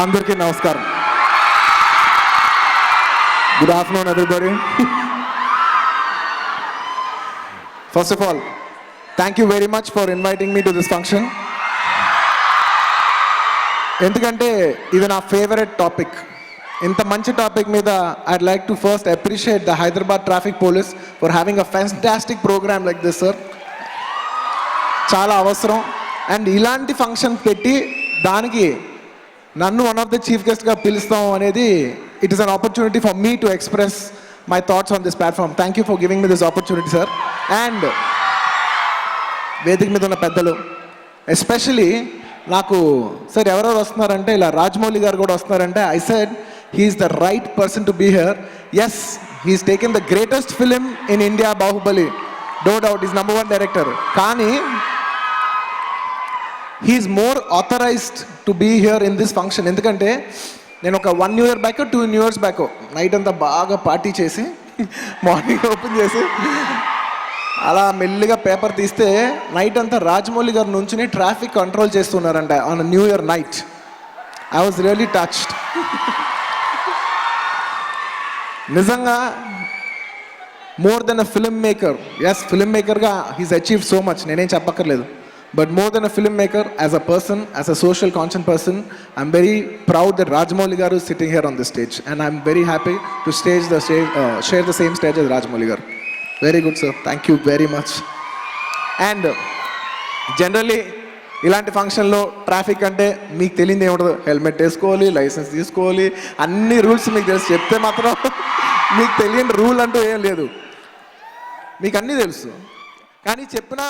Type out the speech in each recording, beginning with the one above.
అందరికీ నమస్కారం. Good afternoon everybody. First of all, thank you very much for inviting me to this function. ఎందుకంటే ఇది నా favourite topic. ఇంత మంచి టాపిక్ మీద I'd like to first appreciate the Hyderabad traffic police for having a fantastic programme like this sir. చాలా అవసరం. And ఇలాంటి function పెట్టి దానికి నన్ను వన్ ఆఫ్ ద చీఫ్ గెస్ట్గా పిలుస్తాం అనేది it is an opportunity for me to express my thoughts on this platform. Thank you for giving me this opportunity sir. And వేదిక మీద ఉన్న పెద్దలు, ఎస్పెషలీ నాకు సార్ ఎవరెవరు వస్తున్నారంటే ఇలా రాజమౌళి గారు కూడా వస్తున్నారంటే I said he's the right person to be here. Yes, he's taken the greatest film in India, Baahubali, no doubt is #1 director. కానీ he's more authorised to be here in this function. ఎందుకంటే నేను ఒక 1 year back 2 years back night అంతా బాగా party చేసి morning open చేసి అలా మెల్లిగా పేపర్ తీస్తే నైట్ అంతా రాజమౌళి గారు నుంచుని ట్రాఫిక్ కంట్రోల్ చేస్తున్నారంట on new year night. I was really touched. నిజంగా more than a film maker, as film మేకర్గా హీస్ అచీవ్ సో మచ్, నేనేం చెప్పక్కర్లేదు. But more than a film maker, as a person, as a social conscious person, I'm very proud that Rajamouli garu sitting here on the stage and I'm very happy to share the same stage as Rajamouli garu. Very good sir, thank you very much. And generally ఇలాంటి ఫంక్షన్లో traffic అంటే మీకు తెలియదు ఏముండదు. Helmet వేసుకోవాలి, licence తీసుకోవాలి, అన్ని rules మీకు తెలిసి. చెప్తే మాత్రం మీకు తెలియని రూల్ అంటూ ఏం లేదు, మీకు అన్నీ తెలుసు. కానీ చెప్పినా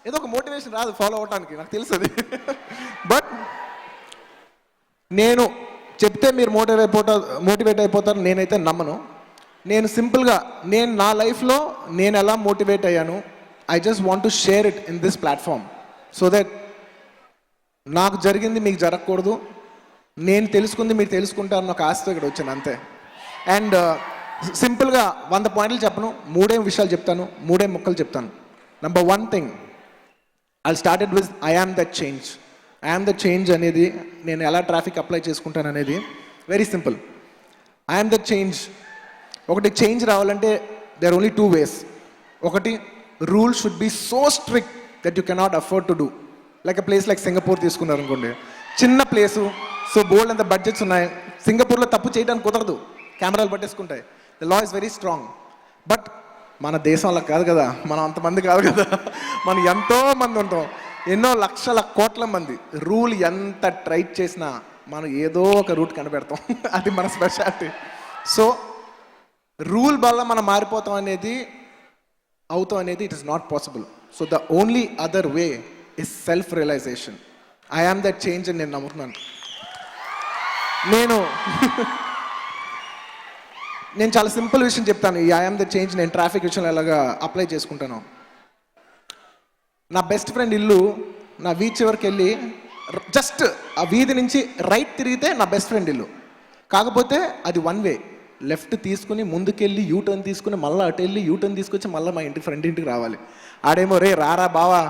ఏదో ఒక మోటివేషన్ రాదు ఫాలో అవ్వడానికి, నాకు తెలుసు అది. బట్ నేను చెప్తే మీరు మోటివేట్ అయిపోతారు నేనైతే నమ్మను. నేను సింపుల్గా నేను నా లైఫ్లో నేను ఎలా మోటివేట్ అయ్యాను, I just want to share it in this platform so that నాకు జరిగింది మీకు జరగకూడదు, నేను తెలుసుకుంది మీరు తెలుసుకుంటారని ఒక ఆశతో ఇక్కడ వచ్చాను అంతే. అండ్ సింపుల్గా 100 పాయింట్లు చెప్పను, 3 విషయాలు చెప్తాను, 3 ముక్కలు చెప్తాను. Number 1 thing, I'll started with I am that change. I am that change అనేది నేను ఎలా ట్రాఫిక్ అప్లై చేసుకుంటాను అనేది very simple. I am that change. ఒకటి చేంజ్ రావాలంటే దేర్ ఓన్లీ 2 ways. ఒకటి, rule should be so strict that you cannot afford to do. Like a place like Singapore తీసుకున్నారు అనుకోండి, చిన్న ప్లేసు, సో బోల్డ్ అంత బడ్జెట్స్ ఉన్నాయి. సింగపూర్లో తప్పు చేయడానికి కుదరదు, కెమెరాలు పట్టేసుకుంటాయి. The law is very strong. But మన దేశం అలా కాదు కదా, మనం అంతమంది కాదు కదా, మనం ఎంతో మంది ఉంటాం, ఎన్నో లక్షల కోట్ల మంది. రూల్ ఎంత ట్రైట్ చేసినా మనం ఏదో ఒక రూట్ కనిపెడతాం, అది మన స్పెషాలిటీ. సో రూల్ వల్ల మనం మారిపోతాం అనేది అవుతాం అనేది it is not possible. So the only other way is self realisation. I am that change అని నేను నమ్ముతున్నాను. నేను చాలా సింపుల్ విషయం చెప్తాను. ఈ ఐ యామ్ దట్ చేంజ్ నేను ట్రాఫిక్ విషయంలో ఎలాగా అప్లై చేసుకుంటాను. నా బెస్ట్ ఫ్రెండ్ ఇల్లు నా వీధి చివరికి వెళ్ళి జస్ట్ ఆ వీధి నుంచి రైట్ తిరిగితే నా బెస్ట్ ఫ్రెండ్ ఇల్లు. కాకపోతే అది 1 way. లెఫ్ట్ తీసుకుని ముందుకెళ్ళి యూటర్న్ తీసుకుని మళ్ళీ అటు వెళ్ళి యూటర్న్ తీసుకొచ్చి మళ్ళీ మా ఫ్రెండ్ ఇంటికి రావాలి. ఆడేమో రే రారా బావా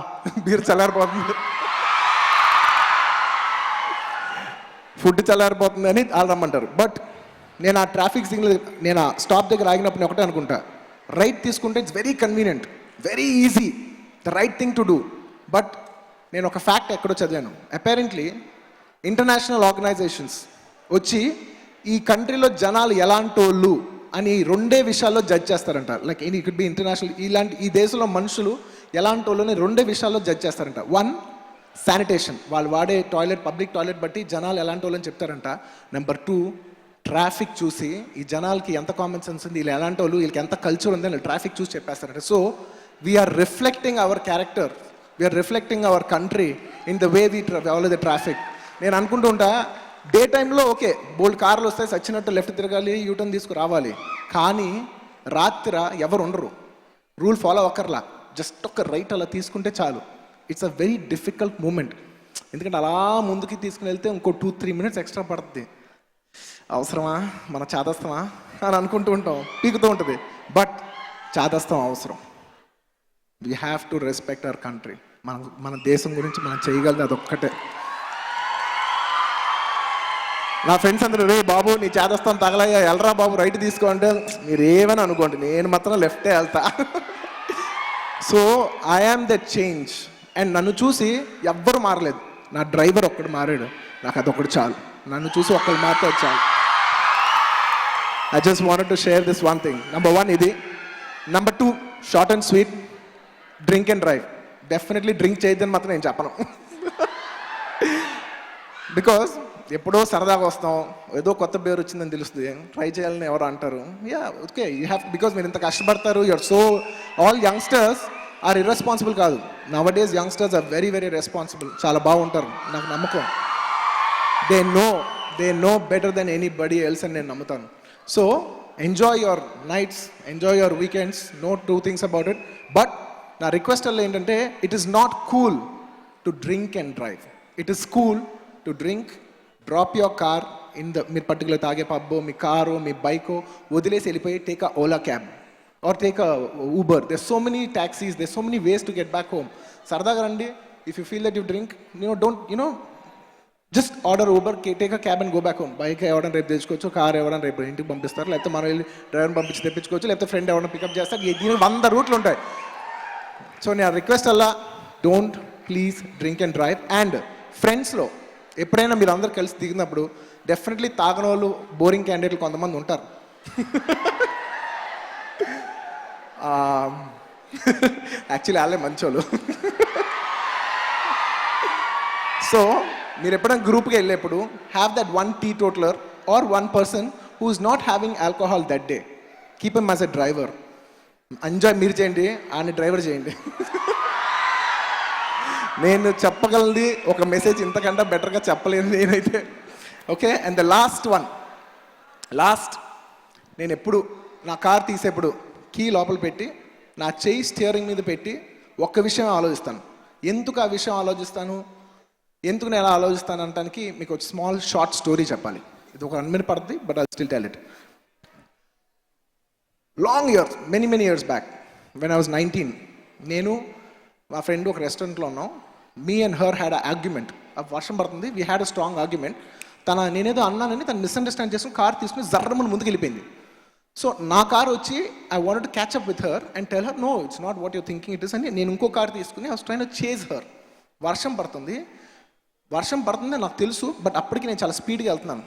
బీర్ చల్లారిపోతుంది, ఫుడ్ చల్లారిపోతుంది అని వాళ్ళు రమ్మంటారు. బట్ నేను ఆ ట్రాఫిక్ సిగ్నల్ నేను ఆ స్టాప్ దగ్గర ఆగినప్పుడు నేను ఒకటే అనుకుంటా, రైట్ తీసుకుంటే it's very convenient, very easy, the right thing to do. But నేను ఒక ఫ్యాక్ట్ ఎక్కడో చదివాను. అపారెంట్లీ ఇంటర్నేషనల్ ఆర్గనైజేషన్స్ వచ్చి ఈ కంట్రీలో జనాలు ఎలాంటి వాళ్ళు అని 2 విషయాల్లో జడ్జ్ చేస్తారంట. Like it could B international, ఇలాంటి ఈ దేశంలో మనుషులు ఎలాంటి వాళ్ళని 2 విషయాల్లో జడ్జ్ చేస్తారంట. 1, శానిటేషన్, వాళ్ళు వాడే టాయిలెట్, పబ్లిక్ టాయిలెట్ బట్టి జనాలు ఎలాంటి వాళ్ళని చెప్తారంట. నెంబర్ 2, ట్రాఫిక్ చూసి ఈ జనాలకి ఎంత కామన్ సెన్స్ ఉంది, వీళ్ళు ఎలాంటి వాళ్ళు, వీళ్ళకి ఎంత కల్చర్ ఉంది అని ట్రాఫిక్ చూసి చెప్పేస్తారంట. So we're reflecting our character, we're reflecting our country in the way we follow the traffic. నేను అనుకుంటూ ఉంటా, డే టైంలో ఓకే బోల్డ్ కార్లు వస్తాయి, సచ్చినట్టు లెఫ్ట్ తిరగాలి, యూటర్న్ తీసుకురావాలి. కానీ రాత్రి ఎవరు ఉండరు, రూల్ ఫాలో అక్కర్లా, జస్ట్ ఒక రైట్ అలా తీసుకుంటే చాలు. It's a very difficult moment. ఎందుకంటే అలా ముందుకి తీసుకుని వెళ్తే ఇంకో 2-3 minutes ఎక్స్ట్రా పడుతుంది. అవసరమా, మన చాదస్తమా అని అనుకుంటూ ఉంటాం, పీకుతూ ఉంటుంది. బట్ చాదస్తం అవసరం. We have to respect our country. మన దేశం గురించి మనం చేయగలది అదొక్కటే. నా ఫ్రెండ్స్ అందరూ రే బాబు నీ చేదస్తాను తగలయ్యా ఎల్రా బాబు రైట్ తీసుకో అంటే మీరు ఏమని అనుకోండి, నేను మాత్రం లెఫ్టే వెళ్తా. So I am that change. And నన్ను చూసి ఎవ్వరు మారలేదు, నా డ్రైవర్ ఒక్కడు మారాడు, నాకు అదొకటి చాలు. నన్ను చూసి ఒక్కడు మారితే చాలు. I just wanted to share this one thing. Number 1 ఇది. Number 2 short and sweet, drink and drive. Definitely drink చేయొద్దని మాత్రం నేను చెప్పను. బికాస్ ఎప్పుడో సరదాగా వస్తాం, ఏదో కొత్త బేర్ వచ్చిందని తెలుస్తుంది, ట్రై చేయాలని ఎవరు అంటారు. Yeah okay you have, because మీరు ఇంత కష్టపడతారు. You're so, all youngsters are irresponsible కాదు. Nowadays youngsters are very very responsible, చాలా బాగుంటారు, నాకు నమ్మకం. They know better than anybody else అని నేను నమ్ముతాను. So enjoy your nights, enjoy your weekends, no two things about it. But నా request అలా ఏంటంటే, it is not cool to drink and drive. It is cool to drink, drop your car in the, మీరు particular తాగే పబ్బో, మీ car, మీ బైకో వదిలేసి వెళ్ళిపోయి take a Ola cab are take a Uber. There so many taxis, there so many ways to get back home. సరదాగా రండి. If you feel that you drink, don't just order Uber, take a cab and go back home. Bike ఎవరైనా రేపు తెచ్చుకోవచ్చు, car ఎవరైనా రేపు ఇంటికి పంపిస్తారు, లేకపోతే మనం వెళ్ళి డ్రైవర్ని పంపించి తెప్పించుకోవచ్చు, లేకపోతే ఫ్రెండ్ ఎవరైనా పికప్ చేస్తారు. దీనికి 100 రూట్లు ఉంటాయి. సో నా రిక్వెస్ట్ అలా, don't please drink and drive. And ఫ్రెండ్స్లో ఎప్పుడైనా మీరు అందరు కలిసి దిగినప్పుడు డెఫినెట్లీ తాగని వాళ్ళు, బోరింగ్ క్యాండిడేట్లు కొంతమంది ఉంటారు. యాక్చువల్లీ వాళ్ళే మంచోళ్ళు. సో మీరు ఎప్పుడైనా గ్రూప్కి వెళ్ళేప్పుడు have that one teetotaller or one person who is not having alcohol that day. Keep him as a driver. Enjoy మీరు చేయండి, ఆయన డ్రైవర్ చేయండి. నేను చెప్పగలది ఒక మెసేజ్, ఇంతకంటే బెటర్గా చెప్పలేను నేనైతే. ఓకే, అండ్ ద లాస్ట్ నేను ఎప్పుడు నా కార్ తీసేప్పుడు కీ లోపల పెట్టి నా చెయ్యి స్టీరింగ్ మీద పెట్టి ఒక్క విషయం ఆలోచిస్తాను. ఎందుకు ఆ విషయం ఆలోచిస్తాను, ఎందుకు నేను ఎలా ఆలోచిస్తాను అనడానికి మీకు ఒక స్మాల్ షార్ట్ స్టోరీ చెప్పాలి. ఇది ఒక 1 minute పడుతుంది, but I still tell it. Long years, many years back, when I was 19, నేను మా ఫ్రెండ్ ఒక రెస్టారెంట్లో ఉన్నాం. Me and her had a argument. వర్షం పడుతుంది, we had a strong argument. నేనేదో అన్నానని తను మిస్అండర్స్టాండ్ చేసుకుని కార్ తీసుకుని జర్రమని ముందుకు వెళ్ళిపోయింది. సో నా కార్ వచ్చి I wanted to catch up with her and tell her no it's not what your thinking it is అని. నేను ఇంకో కార్ తీసుకుని I was trying to chase her. వర్షం పడుతుంది నాకు తెలుసు, బట్ అప్పటికి నేను చాలా స్పీడ్గా వెళ్తున్నాను.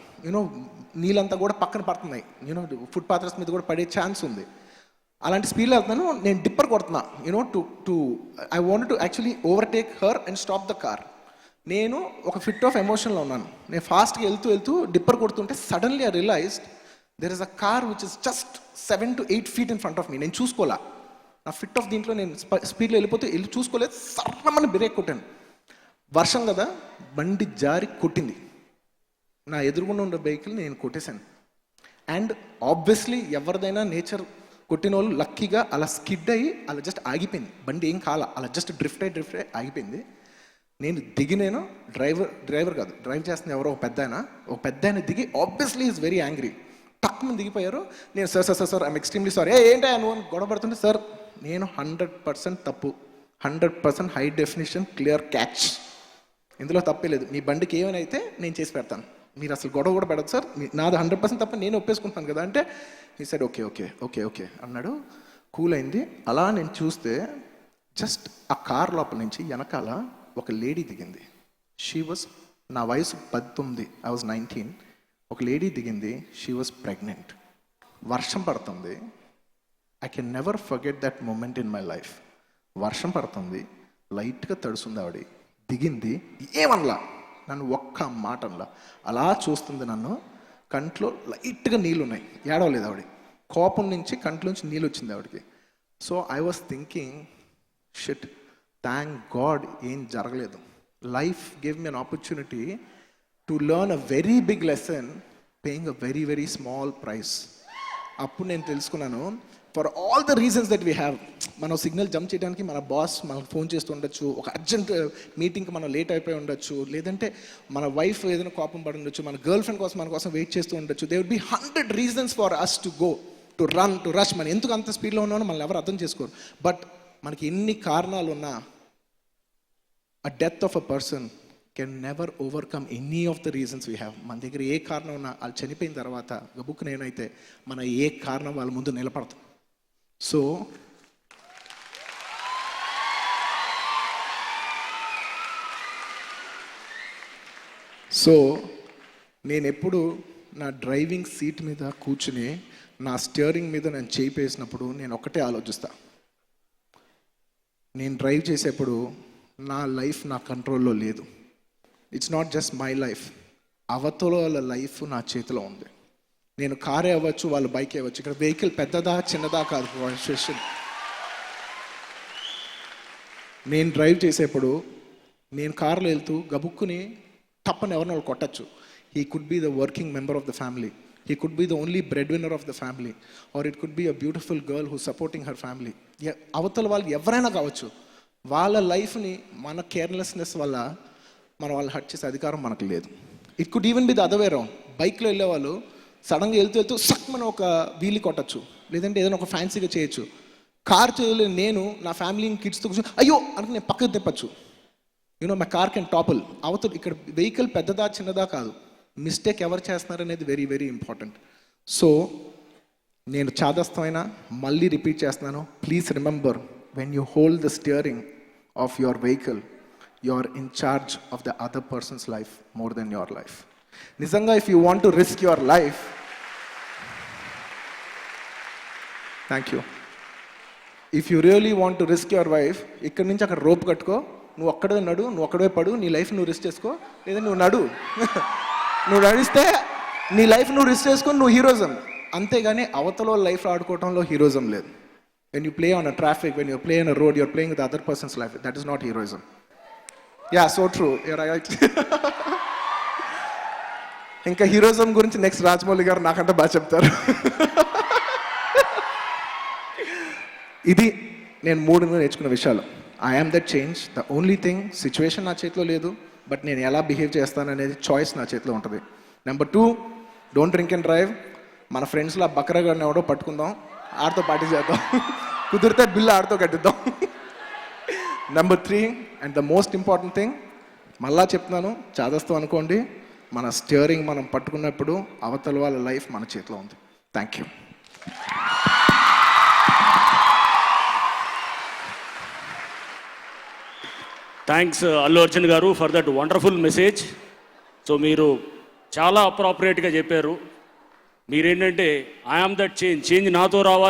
నీళ్ళంతా కూడా పక్కన పడుతున్నాయి, ఫుట్ పాత్రస్ మీద కూడా పడే ఛాన్స్ ఉంది. అలాంటి స్పీడ్లో వెళ్తున్నాను, నేను డిప్పర్ కొడుతున్నా, I wanted to actually overtake her and stop the car. నేను ఒక ఫిట్ ఆఫ్ ఎమోషన్లో ఉన్నాను. నేను ఫాస్ట్గా వెళ్తూ డిప్పర్ కొడుతుంటే suddenly I realised there is a car which is just 7 to 8 feet in front of me. నేను చూసుకోలే, నా ఫిట్ ఆఫ్ దీంట్లో నేను స్పీడ్లో వెళ్ళి చూసుకోలేదు, సర్రమని బ్రేక్ కొట్టాను. వర్షం కదా, బండి జారి కొట్టింది. నా ఎదురుగుండా ఉన్న వెహికల్ నేను కొట్టేశాను. అండ్ ఆబ్వియస్లీ ఎవరిదైనా నేచర్ కొట్టిన వాళ్ళు లక్కీగా అలా స్కిడ్ అయ్యి అలా జస్ట్ ఆగిపోయింది. బండి ఏం కాల, అలా జస్ట్ డ్రిఫ్ట్ అయ్యి ఆగిపోయింది. నేను దిగినేను, డ్రైవర్ కాదు, డ్రైవ్ చేస్తున్న ఎవరో ఒక పెద్ద ఆయన దిగి ఆబ్వియస్లీ ఈజ్ వెరీ యాంగ్రీ. టక్కున దిగిపోయారు. నేను సార్ ఐఎమ్ ఎక్స్ట్రీమ్లీ సారీ. ఏంటో నువ్వు గొడవ పడుతుంటే, సార్ నేను 100% తప్పు, 100% హై డెఫినేషన్ క్లియర్ క్యాచ్, ఇందులో తప్పే లేదు. మీ బండికి ఏమైనా అయితే నేను చేసి పెడతాను, మీరు అసలు గొడవ కూడా పెడదు సార్, నాది 100% తప్ప, నేను ఒప్పేసుకుంటాను కదా అంటే ఈ సైడ్ ఓకే అన్నాడు. కూల్ అయింది. అలా నేను చూస్తే జస్ట్ ఆ కార్ లోపల నుంచి వెనకాల ఒక లేడీ దిగింది. నా వయసు 19, ఐ వాజ్ 19. ఒక లేడీ దిగింది, షీ వాజ్ ప్రెగ్నెంట్. వర్షం పడుతుంది. I can never forget that moment in my life. వర్షం పడుతుంది, లైట్గా తడుస్తుంది. ఆవిడ దిగింది, ఏమనలా, నన్ను ఒక్క మాట అనలా, అలా చూస్తుంది నన్ను. కంట్లో లైట్గా నీళ్ళు ఉన్నాయి, ఏడవలేదు ఆవిడ. కోపం నుంచి కంట్లోంచి నీళ్ళు వచ్చింది ఆవిడకి. So I was thinking, shit, thank god ఏం జరగలేదు. Life gave me an opportunity to learn a very big lesson paying a very very small price. అప్పుడు నేను తెలుసుకున్నాను, for all the reasons that we have, మనం signal jump చేయడానికి మన boss మనకు phone చేస్తూ ఉండొచ్చు, ఒక అర్జెంట్ మీటింగ్కి మనం లేట్ అయిపోయి ఉండొచ్చు, లేదంటే మన వైఫ్ ఏదైనా కోపం పడి ఉండొచ్చు, మన గర్ల్ ఫ్రెండ్ కోసం మన కోసం వెయిట్ చేస్తూ ఉండొచ్చు. They would be 100 reasons for us to go, to run, to rush. మనం ఎందుకు అంత స్పీడ్లో ఉన్నామో మనల్ని ఎవరు అర్థం చేసుకోరు. బట్ మనకి ఎన్ని కారణాలు ఉన్నా, a death of a person can never overcome any of the reasons we have. మన దగ్గర ఏ కారణం ఉన్నా వాళ్ళు చనిపోయిన తర్వాత గబుక్ నేనైతే మన ఏ కారణం వాళ్ళ ముందు నిలబడతాం. సో నేను ఎప్పుడు నా డ్రైవింగ్ సీట్ మీద కూర్చుని నా స్టీరింగ్ మీద నేను చేపేసినప్పుడు నేను ఒక్కటే ఆలోచిస్తా, నేను డ్రైవ్ చేసేప్పుడు నా లైఫ్ నా కంట్రోల్లో లేదు. It's not just my life, అవతల వాళ్ళ లైఫ్ నా చేతిలో ఉంది. నేను కారే అవ్వచ్చు, వాళ్ళు బైక్ అవ్వచ్చు. ఇక్కడ వెహికల్ పెద్దదా చిన్నదా కాదు క్వశ్చన్. నేను డ్రైవ్ చేసేప్పుడు నేను కార్లో వెళ్తూ గబుక్కుని తప్పని ఎవరిని వాళ్ళు కొట్టచ్చు. He could be the working member of the family, he could be the only bread winner of the family, or it could be a beautiful girl who supporting her family. అవతల వాళ్ళు ఎవరైనా కావచ్చు, వాళ్ళ లైఫ్ని మన కేర్లెస్నెస్ వల్ల మన వాళ్ళు హర్ట్ చేసే అధికారం మనకు లేదు. It could even be the other way round. బైక్లో వెళ్ళేవాళ్ళు సడన్గా వెళ్తూ సక్ మనం ఒక వీలి కొట్టచ్చు, లేదంటే ఏదైనా ఒక ఫ్యాన్సీగా చేయొచ్చు. కార్ చేయలే నేను నా ఫ్యామిలీని కిడ్స్తో కూర్చొని అయ్యో అంటే నేను పక్కకు తిప్పచ్చు. You know my car can topple. అవతల ఇక్కడ వెహికల్ పెద్దదా చిన్నదా కాదు, మిస్టేక్ ఎవరు చేస్తున్నారనేది వెరీ వెరీ ఇంపార్టెంట్. సో నేను చాదస్తమైనా మళ్ళీ రిపీట్ చేస్తున్నాను, please remember, when you hold the steering of your vehicle, you are in charge of the other persons life more than your life. నిజంగా if you want to risk your life, thank you, if you really want to risk your wife, ఇక్కడి నుంచి అక్కడ rope కట్టుకో, నువ్వు ఒక్కడే నడు, నువ్వు ఒక్కడే పడు, నీ లైఫ్ నువ్వు రిస్క్ చేసుకో, లేదా నువ్వు నడు. నువ్వు నడిస్తే నీ లైఫ్ నువ్వు రిస్క్ చేసుకొని నువ్వు హీరోజం. అంతేగాని అవతల లైఫ్ ఆడుకోవడంలో హీరోజం లేదు. When you play on a traffic, when you play on a road, you're playing with other persons life, that is not heroism. Yeah, so true, you're right. ఇంకా heroism గురించి next Rajamouli గారు నాకంటే బాగా చెప్తారు. ఇది నేను 3 నేర్చుకున్న విషయాలు. I am that change. The only thing, situation నా చేతిలో లేదు, బట్ నేను ఎలా బిహేవ్ చేస్తాననేది చాయిస్ నా చేతిలో ఉంటుంది. Number 2, don't drink and drive. మన ఫ్రెండ్స్లో బక్రా గారిని ఎవడో పట్టుకుందాం, ఆడితో పార్టీ చేద్దాం, కుదిరితే బిల్లు ఆడితో కట్టిద్దాం. Number 3 and the most important thing, మళ్ళా చెప్తున్నాను, చాదస్తం అనుకోండి, మన స్టీరింగ్ మనం పట్టుకున్నప్పుడు అవతల వాళ్ళ లైఫ్ మన చేతిలో ఉంది. Thank you. Thanks Allu Arjun garu for that wonderful message. So మీరు చాలా అప్రాపరియేట్గా చెప్పారు. మీరేంటంటే ఐ యామ్ దట్ చేంజ్ నాతో రావాలి.